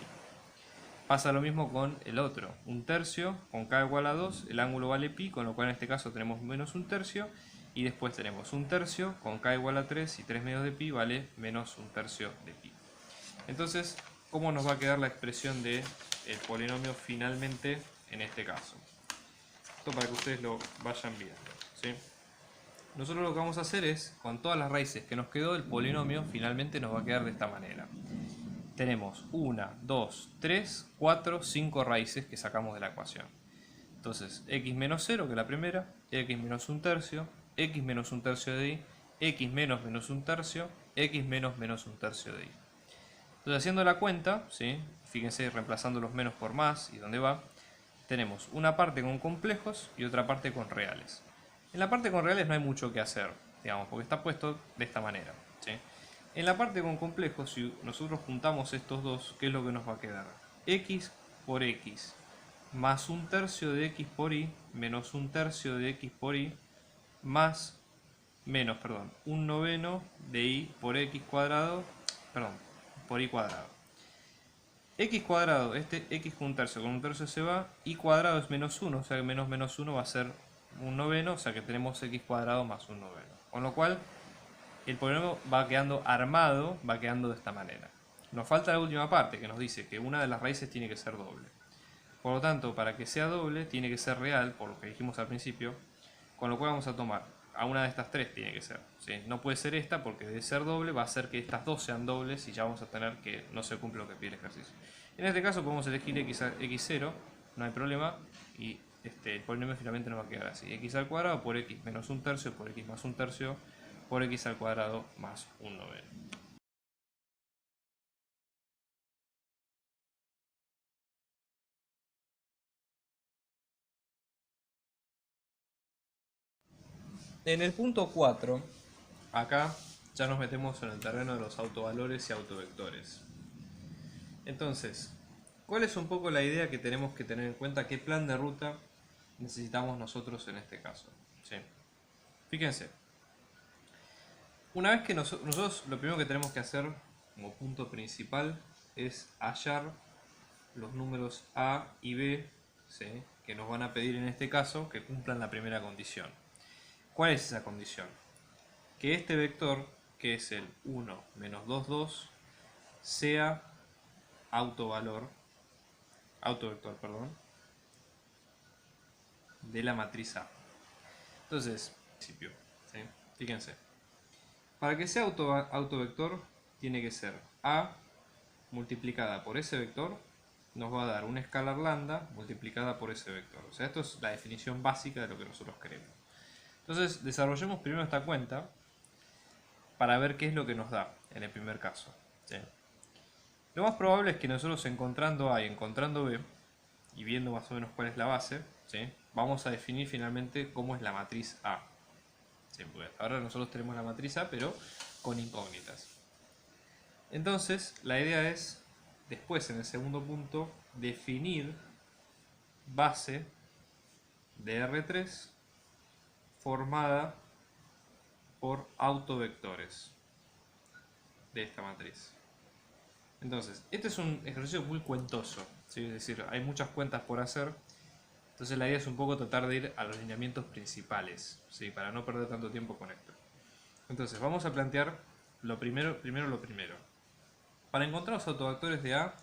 Pasa lo mismo con el otro, un tercio con k igual a 2, el ángulo vale pi, con lo cual en este caso tenemos menos un tercio, y después tenemos un tercio con k igual a 3 y 3 medios de pi vale menos un tercio de pi. Entonces, ¿cómo nos va a quedar la expresión del polinomio finalmente en este caso? Esto para que ustedes lo vayan viendo, ¿sí? Nosotros lo que vamos a hacer es, con todas las raíces que nos quedó, el polinomio finalmente nos va a quedar de esta manera. Tenemos 1, 2, 3, 4, 5 raíces que sacamos de la ecuación. Entonces, x menos 0, que es la primera, x menos un tercio, x menos un tercio de y, x menos menos un tercio, x menos menos un tercio de y. Entonces, haciendo la cuenta, ¿sí? Fíjense, reemplazando los menos por más y dónde va, tenemos una parte con complejos y otra parte con reales. En la parte con reales no hay mucho que hacer, digamos, porque está puesto de esta manera, ¿sí? En la parte con complejos, si nosotros juntamos estos dos, ¿qué es lo que nos va a quedar? X por x más un tercio de x por y menos un tercio de x por y más un noveno de y por x cuadrado, por y cuadrado. X cuadrado, este x con un tercio se va, y cuadrado es menos 1, o sea que menos menos 1 va a ser un noveno, o sea que tenemos x cuadrado más un noveno. Con lo cual, el polinomio va quedando armado, va quedando de esta manera. Nos falta la última parte, que nos dice que una de las raíces tiene que ser doble. Por lo tanto, para que sea doble, tiene que ser real, por lo que dijimos al principio, con lo cual vamos a tomar a una de estas tres, tiene que ser, ¿sí? No puede ser esta, porque de ser doble va a hacer que estas dos sean dobles y ya vamos a tener que no se cumple lo que pide el ejercicio. En este caso podemos elegir x0, no hay problema, y el polinomio finalmente nos va a quedar así: x al cuadrado por x menos un tercio por x más un tercio por x al cuadrado más un noveno. En el punto 4, acá ya nos metemos en el terreno de los autovalores y autovectores. Entonces, ¿cuál es un poco la idea que tenemos que tener en cuenta? ¿Qué plan de ruta necesitamos nosotros en este caso? ¿Sí? Fíjense, una vez que nosotros lo primero que tenemos que hacer como punto principal es hallar los números a y b, ¿sí? Que nos van a pedir en este caso que cumplan la primera condición. ¿Cuál es esa condición? Que este vector que es el 1 menos 2, 2, sea autovector, perdón, de la matriz A. Entonces, principio, ¿sí? Fíjense, para que sea autovector tiene que ser A multiplicada por ese vector, nos va a dar un escalar lambda multiplicada por ese vector. O sea, esto es la definición básica de lo que nosotros queremos. Entonces, desarrollemos primero esta cuenta para ver qué es lo que nos da en el primer caso, ¿sí? Lo más probable es que nosotros encontrando A y encontrando B, y viendo más o menos cuál es la base, ¿sí?, vamos a definir finalmente cómo es la matriz A. ¿Sí? Porque ahora nosotros tenemos la matriz A, pero con incógnitas. Entonces, la idea es, después en el segundo punto, definir base de R3 formada por autovectores de esta matriz. Entonces, este es un ejercicio muy cuentoso, ¿sí? Es decir, hay muchas cuentas por hacer. Entonces la idea es un poco tratar de ir a los lineamientos principales, ¿sí?, para no perder tanto tiempo con esto. Entonces, vamos a plantear lo primero. Para encontrar los autovectores de A,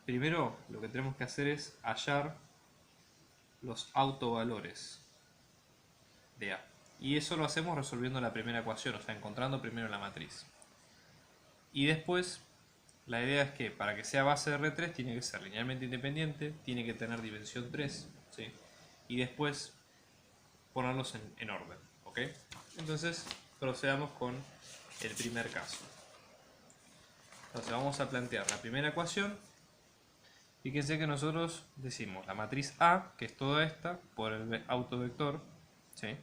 primero lo que tenemos que hacer es hallar los autovalores de A. Y eso lo hacemos resolviendo la primera ecuación, o sea, encontrando primero la matriz. Y después, la idea es que para que sea base de R3 tiene que ser linealmente independiente, tiene que tener dimensión 3, ¿sí?, y después ponerlos en orden, ¿ok? Entonces, procedamos con el primer caso. Entonces, vamos a plantear la primera ecuación. Fíjense que nosotros decimos la matriz A, que es toda esta, por el autovector, ¿sí?,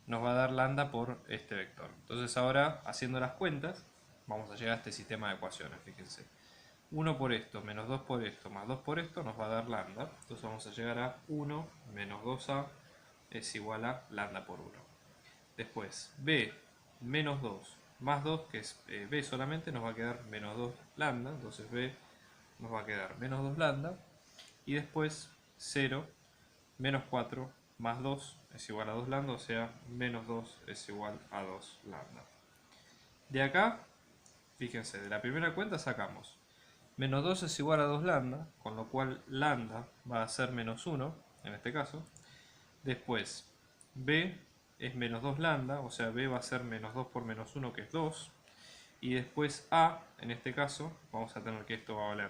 nos va a dar lambda por este vector. Entonces ahora, haciendo las cuentas, vamos a llegar a este sistema de ecuaciones, fíjense. 1 por esto, menos 2 por esto, más 2 por esto, nos va a dar lambda. Entonces vamos a llegar a 1 menos 2A es igual a lambda por 1. Después, B menos 2 más 2, que es B solamente, nos va a quedar menos 2 lambda. Entonces B nos va a quedar menos 2 lambda. Y después 0 menos 4 más 2 es igual a 2 lambda, o sea, menos 2 es igual a 2 lambda. De acá, fíjense, de la primera cuenta sacamos menos 2 es igual a 2 lambda, con lo cual lambda va a ser menos 1, en este caso. Después, B es menos 2 lambda, o sea, B va a ser menos 2 por menos 1, que es 2. Y después A, en este caso, vamos a tener que esto va a valer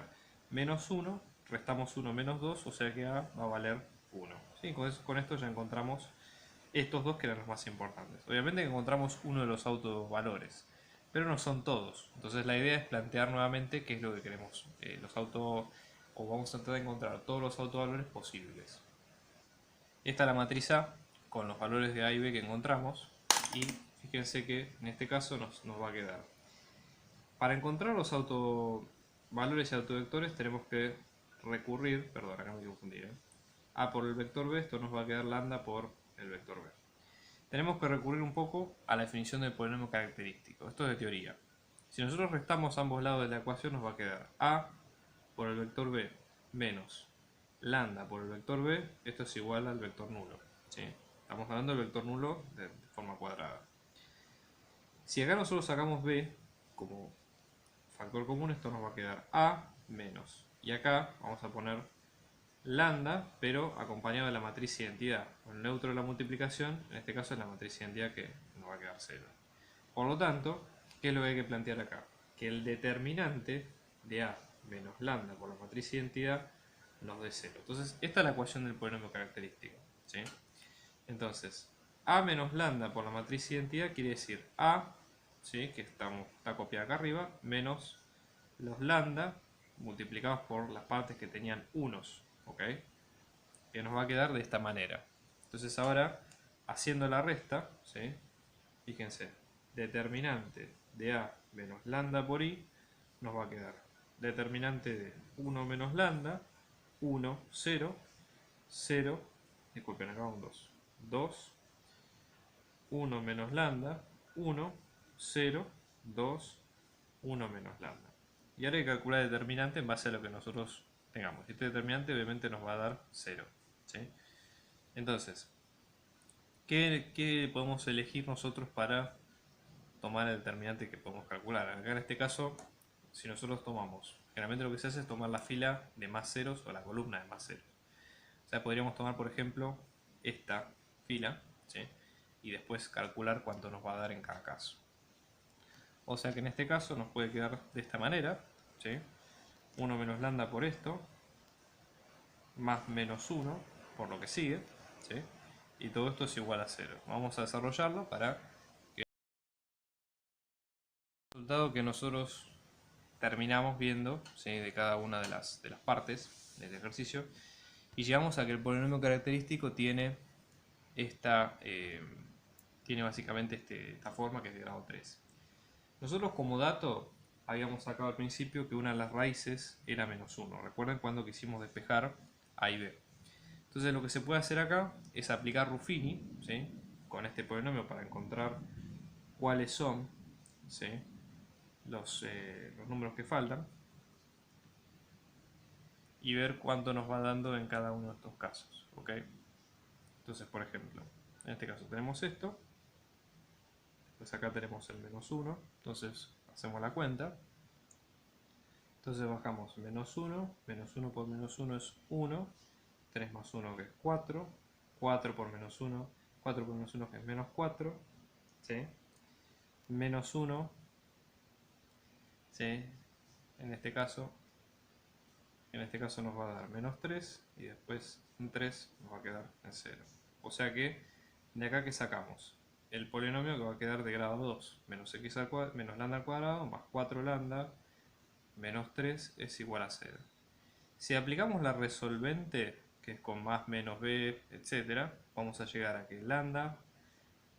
menos 1, restamos 1 menos 2, o sea que A va a valer 1. ¿Sí? Con esto ya encontramos estos dos que eran los más importantes. Obviamente encontramos uno de los autovalores, pero no son todos. Entonces la idea es plantear nuevamente qué es lo que queremos. O vamos a tratar de encontrar todos los autovalores posibles. Esta es la matriz A con los valores de A y B que encontramos. Y fíjense que en este caso nos va a quedar. Para encontrar los autovalores y autovectores tenemos que recurrir, perdón, acá me confundí, A por el vector B, esto nos va a quedar lambda por el vector B. Tenemos que recurrir un poco a la definición del polinomio característico. Esto es de teoría. Si nosotros restamos ambos lados de la ecuación, nos va a quedar A por el vector B menos lambda por el vector B. Esto es igual al vector nulo, ¿sí? Estamos hablando del vector nulo de forma cuadrada. Si acá nosotros sacamos B como factor común, esto nos va a quedar A menos. Y acá vamos a poner lambda, pero acompañado de la matriz identidad. El neutro de la multiplicación, en este caso es la matriz identidad, que nos va a quedar 0. Por lo tanto, ¿qué es lo que hay que plantear acá? Que el determinante de A menos lambda por la matriz identidad nos dé 0. Entonces, esta es la ecuación del polinomio característico, ¿sí? Entonces, A menos lambda por la matriz identidad quiere decir A, ¿sí?, que está copiada acá arriba, menos los lambda multiplicados por las partes que tenían unos, ¿ok? Que nos va a quedar de esta manera. Entonces ahora, haciendo la resta, ¿sí?, fíjense, determinante de A menos lambda por I nos va a quedar determinante de 1 menos lambda, 1, 0, 0, disculpen, acá un 2, 2, 1 menos lambda, 1, 0, 2, 1 menos lambda. Y ahora hay que calcular el determinante en base a lo que nosotros tengamos. Este determinante obviamente nos va a dar 0, ¿sí? Entonces, ¿qué podemos elegir nosotros para tomar el determinante que podemos calcular. Acá en este caso, si nosotros tomamos, generalmente lo que se hace es tomar la fila de más ceros o la columna de más ceros. O sea, podríamos tomar, por ejemplo, esta fila, ¿sí? Y después calcular cuánto nos va a dar en cada caso. O sea que en este caso nos puede quedar de esta manera, ¿sí? 1 menos lambda por esto, más menos 1 por lo que sigue, ¿sí? Y todo esto es igual a 0. Vamos a desarrollarlo para que el resultado que nosotros terminamos viendo, ¿sí? De cada una de las partes del ejercicio, y llegamos a que el polinomio característico tiene tiene básicamente esta forma, que es de grado 3. Nosotros como dato habíamos sacado al principio que una de las raíces era menos 1. Recuerden cuando quisimos despejar a y b. Entonces lo que se puede hacer acá es aplicar Ruffini, ¿sí? Con este polinomio para encontrar cuáles son, ¿sí? los números que faltan y ver cuánto nos va dando en cada uno de estos casos, ¿ok? Entonces, por ejemplo, en este caso tenemos esto, pues acá tenemos el menos 1, entonces hacemos la cuenta, entonces bajamos menos 1 por menos 1 es 1, 3 más 1 que es 4, 4 por menos 1, 4 por menos 1 que es menos 4, ¿sí? Menos 1, ¿sí? En este caso nos va a dar menos 3 y después un 3 nos va a quedar en 0. O sea que de acá que sacamos el polinomio que va a quedar de grado 2, menos x al cuadrado, menos lambda al cuadrado, más 4 lambda, menos 3 es igual a 0. Si aplicamos la resolvente, que es con más, menos b, etc., vamos a llegar a que lambda,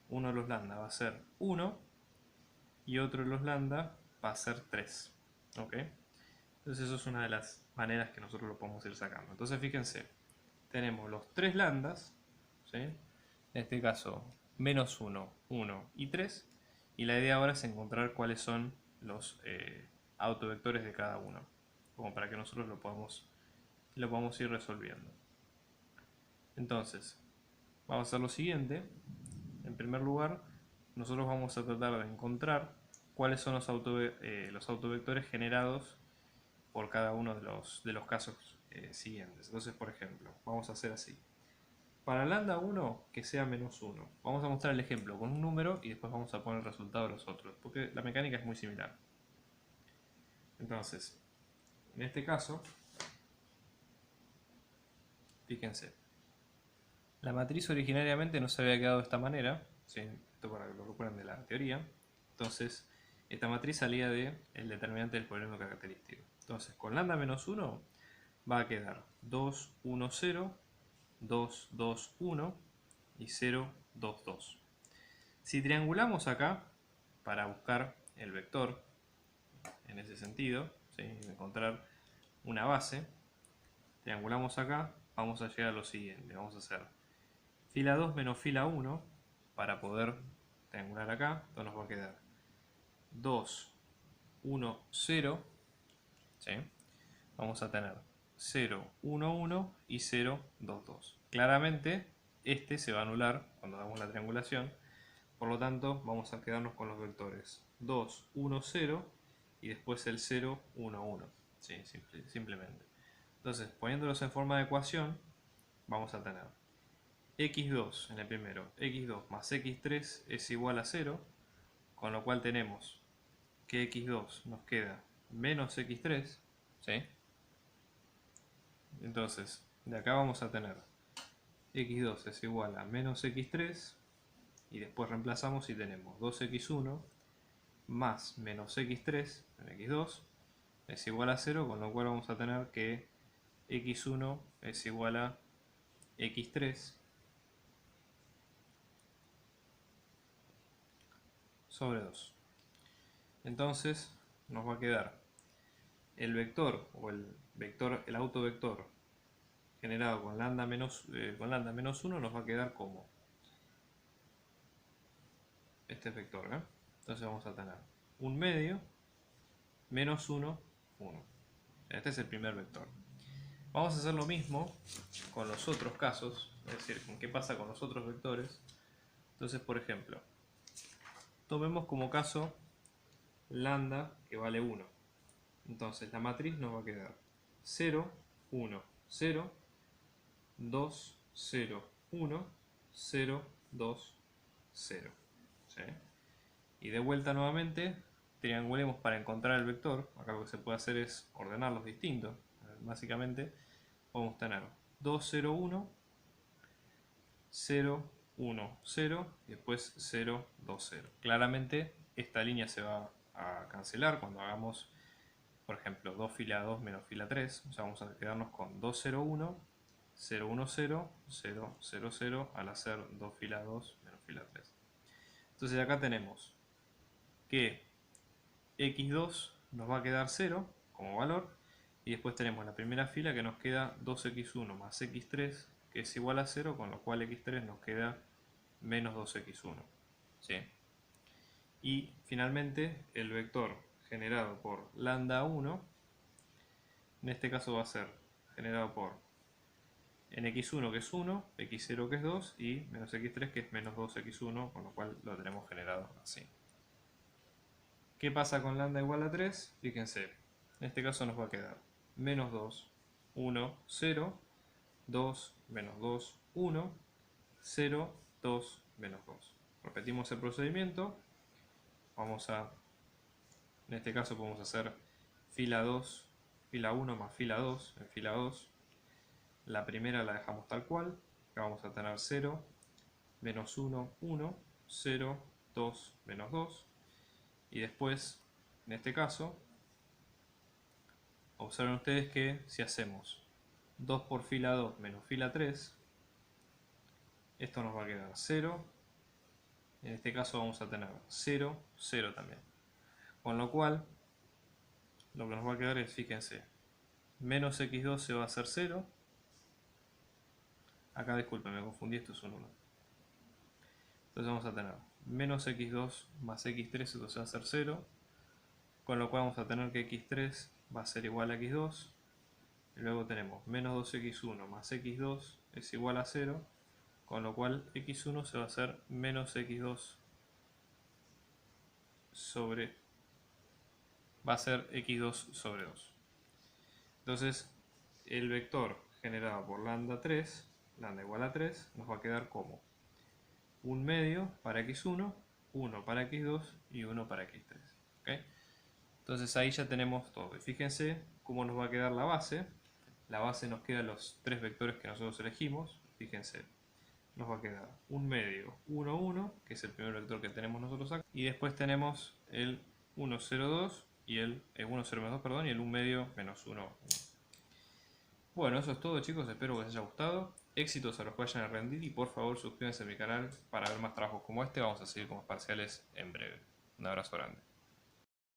uno de los lambda va a ser 1 y otro de los lambda va a ser 3. ¿Ok? Entonces eso es una de las maneras que nosotros lo podemos ir sacando. Entonces fíjense, tenemos los 3 lambdas, ¿sí? En este caso menos 1, 1 y 3. Y la idea ahora es encontrar cuáles son los autovectores de cada uno, como para que nosotros lo podamos ir resolviendo. Entonces, vamos a hacer lo siguiente. En primer lugar, nosotros vamos a tratar de encontrar cuáles son los autovectores generados por cada uno de los casos siguientes. Entonces, por ejemplo, vamos a hacer así. Para lambda 1, que sea menos 1. Vamos a mostrar el ejemplo con un número y después vamos a poner el resultado de los otros, porque la mecánica es muy similar. Entonces, en este caso, fíjense, la matriz originariamente no se había quedado de esta manera, ¿sí? Esto para que lo recuerden de la teoría. Entonces, esta matriz salía del determinante del polinomio característico. Entonces, con lambda menos 1 va a quedar 2, 1, 0, 2, 2, 1 y 0, 2, 2. Si triangulamos acá, para buscar el vector, en ese sentido, ¿sí? Encontrar una base, triangulamos acá, vamos a llegar a lo siguiente. Vamos a hacer fila 2 menos fila 1 para poder triangular acá. Entonces nos va a quedar 2, 1, 0. ¿Sí? Vamos a tener 0, 1, 1 y 0, 2, 2. Claramente este se va a anular cuando hagamos la triangulación. Por lo tanto vamos a quedarnos con los vectores 2, 1, 0 y después el 0, 1, 1. ¿Sí? Simplemente. Entonces poniéndolos en forma de ecuación vamos a tener x2 en el primero, x2 más x3 es igual a 0, con lo cual tenemos que x2 nos queda menos x3, ¿sí? Entonces, de acá vamos a tener x2 es igual a menos x3, y después reemplazamos y tenemos 2x1 más menos x3 en x2 es igual a 0, con lo cual vamos a tener que x1 es igual a x3 sobre 2. Entonces nos va a quedar el vector o el autovector generado con lambda menos 1 nos va a quedar como este vector, ¿eh? Entonces vamos a tener un medio menos 1, 1. Este es el primer vector. Vamos a hacer lo mismo con los otros casos, es decir, con qué pasa con los otros vectores. Entonces, por ejemplo, Tomemos como caso lambda que vale 1. Entonces la matriz nos va a quedar 0, 1, 0, 2, 0, 1, 0, 2, 0. ¿Sí? Y de vuelta nuevamente, triangulemos para encontrar el vector. Acá lo que se puede hacer es ordenarlos distintos. Básicamente podemos tener 2, 0, 1, 0, 1, 0 y después 0, 2, 0. Claramente esta línea se va a cancelar cuando hagamos, por ejemplo, 2 fila 2 menos fila 3. O sea, vamos a quedarnos con 2, 0, 1, 0, 1, 0, 0, 0, 0 al hacer 2 fila 2 menos fila 3. Entonces acá tenemos que x2 nos va a quedar 0 como valor, y después tenemos la primera fila que nos queda 2x1 más x3 que es igual a 0, con lo cual x3 nos queda menos 2x1. ¿Sí? Y finalmente el vector generado por lambda 1, en este caso va a ser generado por en x1 que es 1, x0 que es 2 y menos x3 que es menos 2x1, con lo cual lo tenemos generado así. ¿Qué pasa con lambda igual a 3? Fíjense, en este caso nos va a quedar menos 2, 1, 0, 2, menos 2, 1, 0, 2, menos 2. Repetimos el procedimiento. En este caso podemos hacer fila 2, fila 1 más fila 2 en fila 2. La primera la dejamos tal cual. Acá vamos a tener 0, menos 1, 1, 0, 2, menos 2. Y después, en este caso, observen ustedes que si hacemos 2 por fila 2 menos fila 3, esto nos va a quedar 0. En este caso vamos a tener 0, 0 también. Con lo cual, lo que nos va a quedar es, fíjense, menos x2 se va a hacer 0. Acá disculpen, me confundí, esto es un 1. Entonces vamos a tener menos x2 más x3, esto se va a hacer 0. Con lo cual vamos a tener que x3 va a ser igual a x2. Y luego tenemos menos 2x1 más x2 es igual a 0. Con lo cual x1 se va a hacer menos x2 sobre... va a ser x2 sobre 2. Entonces el vector generado por lambda 3, lambda igual a 3, nos va a quedar como un medio para x1, 1 para x2 y 1 para x3. ¿Okay? Entonces ahí ya tenemos todo. Y fíjense cómo nos va a quedar la base. La base nos queda los tres vectores que nosotros elegimos. Fíjense, nos va a quedar un medio 1, 1, que es el primer vector que tenemos nosotros acá. Y después tenemos el 1, 0, 2 y el 1, 0, menos 2, perdón, y el 1 medio menos 1, 1. Bueno, eso es todo, chicos, espero que les haya gustado. Éxitos a los que vayan a rendir y por favor suscríbanse a mi canal para ver más trabajos como este. Vamos a seguir con los parciales en breve. Un abrazo grande.